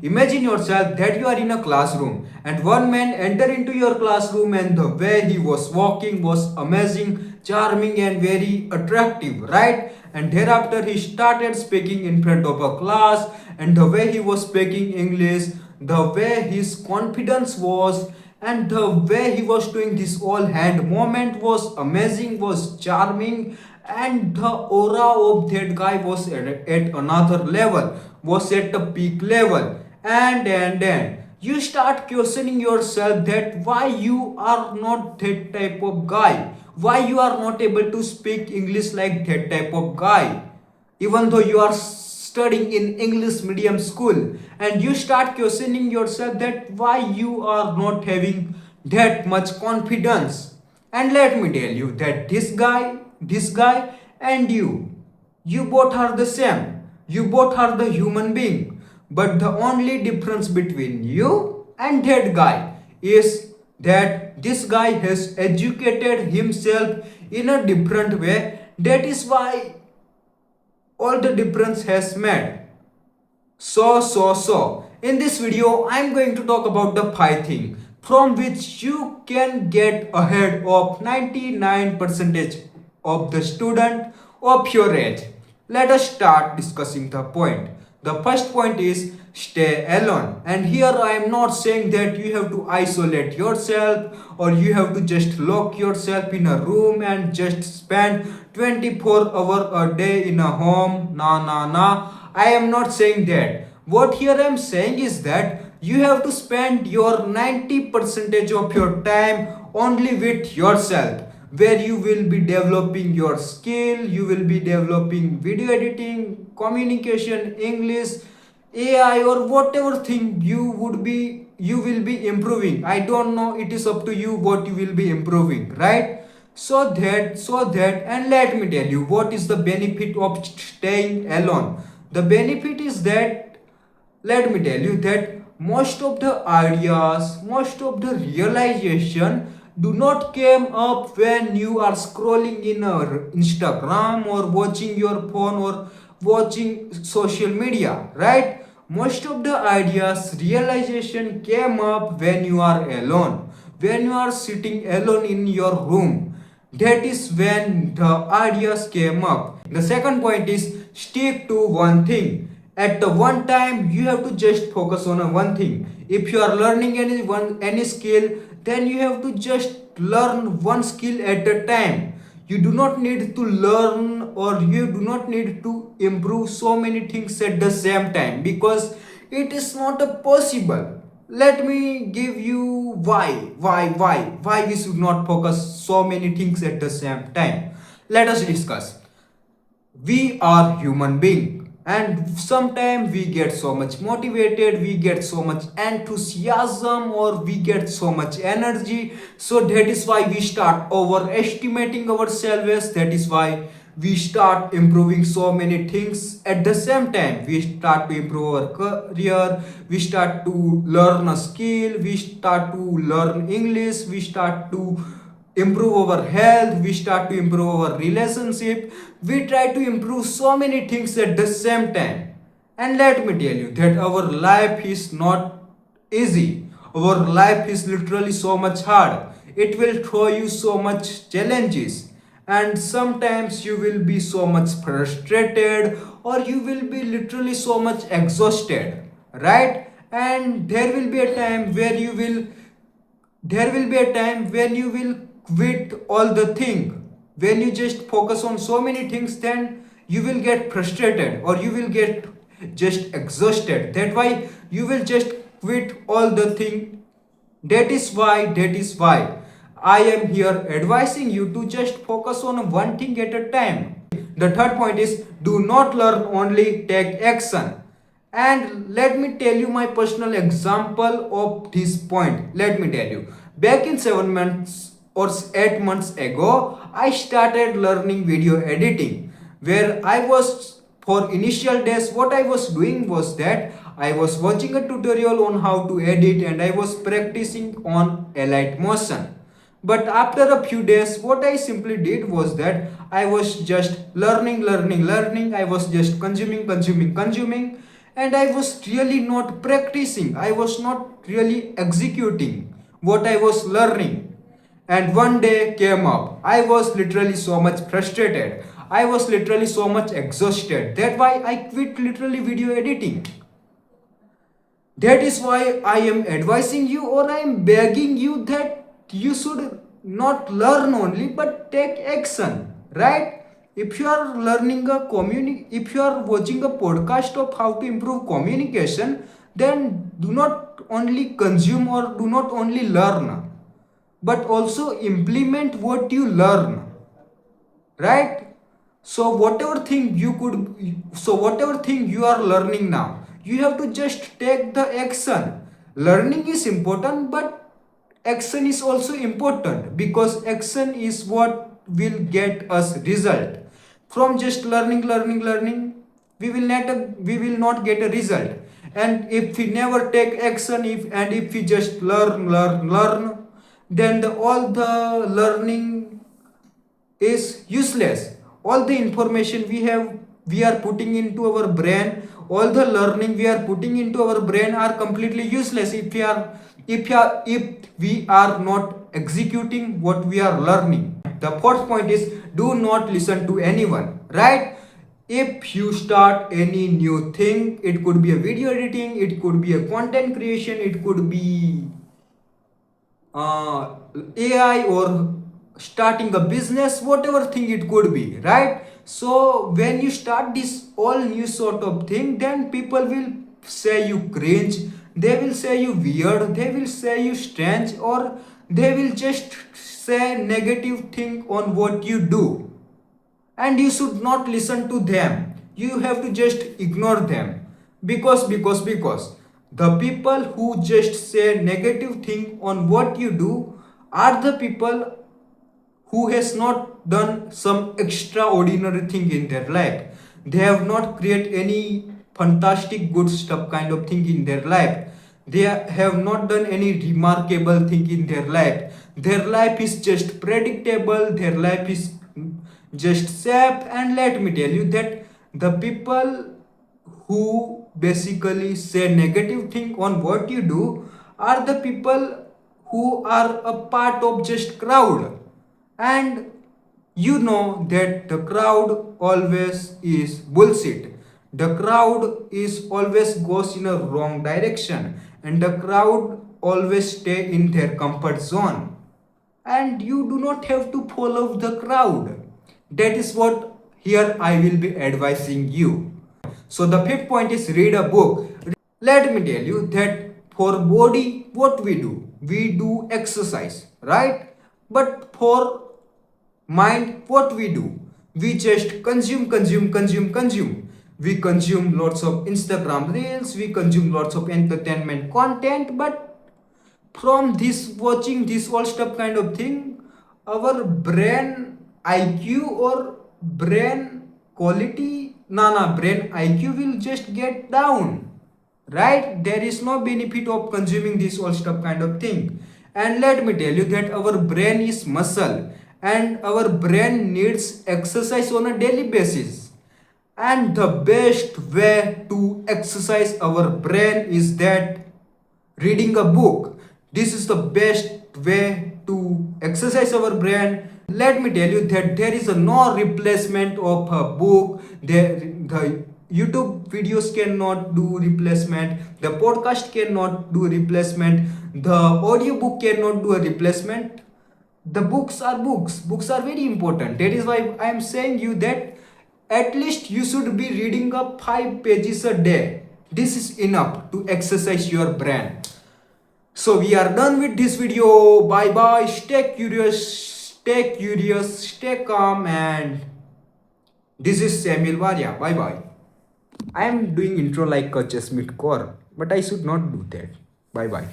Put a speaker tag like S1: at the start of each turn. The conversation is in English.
S1: Imagine yourself that you are in a classroom and one man enter into your classroom and the way he was walking was amazing, charming and very attractive, right? And thereafter he started speaking in front of a class and the way he was speaking English, the way his confidence was and the way he was doing this all hand movement was amazing, was charming, and the aura of that guy was at another level, was at the peak level. And you start questioning yourself that why you are not that type of guy, why you are not able to speak English like that type of guy, even though you are studying in English medium school. And you start questioning yourself that why you are not having that much confidence. And let me tell you that this guy and you both are the same, you both are the human being, but the only difference between you and that guy is that this guy has educated himself in a different way. That is why all the difference has made. So, in this video, I'm going to talk about the 5 things from which you can get ahead of 99% of the student of your age. Let us start discussing the point. The first point is stay alone. And here I am not saying that you have to isolate yourself or you have to just lock yourself in a room and just spend 24 hours a day in a home. Nah. I am not saying that. What here I am saying is that you have to spend your 90% of your time only with yourself, where you will be developing your skill, you will be developing video editing, communication, English, AI, or whatever thing you will be improving. I don't know, it is up to you what you will be improving, right? So that and let me tell you what is the benefit of staying alone. The benefit is that, let me tell you that most of the ideas, most of the realization do not came up when you are scrolling in Instagram or watching your phone or watching social media, right? Most of the ideas realization came up when you are alone, when you are sitting alone in your room. That is when the ideas came up. The second point is stick to one thing. At the one time you have to just focus on a one thing. If you are learning any skill, then you have to just learn one skill at a time. You do not need to learn or you do not need to improve so many things at the same time, because it is not a possible. Let me give you why we should not focus so many things at the same time. Let us discuss. We are human being and sometimes we get so much motivated, we get so much enthusiasm, or we get so much energy, so that is why we start overestimating ourselves. That is why we start improving so many things at the same time. We start to improve our career, we start to learn a skill, we start to learn English, we start to improve our health, we start to improve our relationship, we try to improve so many things at the same time. And let me tell you that our life is not easy, our life is literally so much hard. It will throw you so much challenges, and sometimes you will be so much frustrated or you will be literally so much exhausted, right? And there will be a time when you will quit all the thing. When you just focus on so many things, then you will get frustrated or you will get just exhausted. That why you will just quit all the thing. That is why I am here advising you to just focus on one thing at a time. The third point is do not learn, only take action. And let me tell you my personal example of this point. Let me tell you. Back in 7 months or 8 months ago, I started learning video editing. Where I was, for initial days, what I was doing was that I was watching a tutorial on how to edit and I was practicing on Elite Motion. But after a few days, what I simply did was that I was just learning. I was just consuming. and I was really not practicing. I was not really executing what I was learning. And one day came up. I was literally so much frustrated. I was literally so much exhausted. That's why I quit literally video editing. That is why I am advising you, or I am begging you, that you should not learn only but take action, right? If you are learning if you are watching a podcast of how to improve communication, then do not only consume or do not only learn, but also implement what you learn, right? Whatever thing you are learning now, you have to just take the action. Learning is important, but action is also important, because action is what will get us result. From just learning, we will not get a result. And if we never take action, if we just learn, then all the learning is useless. All the information we are putting into our brain, all the learning we are putting into our brain are completely useless if we are not executing what we are learning. The fourth point is, do not listen to anyone, right? If you start any new thing, it could be a video editing, it could be a content creation, it could be AI, or starting a business, whatever thing it could be, right? So when you start this all new sort of thing, then people will say you cringe, they will say you weird, they will say you strange, or they will just say negative thing on what you do. And you should not listen to them, you have to just ignore them, because the people who just say negative thing on what you do are the people who has not done some extraordinary thing in their life. They have not created any fantastic good stuff kind of thing in their life. They have not done any remarkable thing in their life. Their life is just predictable, their life is just safe. And let me tell you that the people who basically say negative thing on what you do are the people who are a part of just crowd. And you know that the crowd always is bullshit. The crowd is always goes in a wrong direction, and the crowd always stay in their comfort zone. And you do not have to follow the crowd. That is what here I will be advising you. So the fifth point is, read a book. Let me tell you that for body, what we do? We do exercise, right? But for mind, what we do? We just consume. We consume lots of Instagram reels, we consume lots of entertainment content, but from this watching this all stuff kind of thing, our brain IQ or brain quality, brain IQ will just get down, right? There is no benefit of consuming this all stuff kind of thing. And let me tell you that our brain is muscle, and our brain needs exercise on a daily basis. And the best way to exercise our brain is that reading a book. This is the best way to exercise our brain. Let me tell you that there is no replacement of a book. The YouTube videos cannot do replacement. The podcast cannot do replacement. The audiobook cannot do a replacement. The books are books. Books are very important. That is why I am saying you that at least you should be reading up 5 pages a day. This is enough to exercise your brain. So we are done with this video. Bye bye. Stay curious, stay calm, and this is Samuel Varia. Bye bye. I am doing intro like a Jasmeet Kaur, but I should not do that. Bye bye.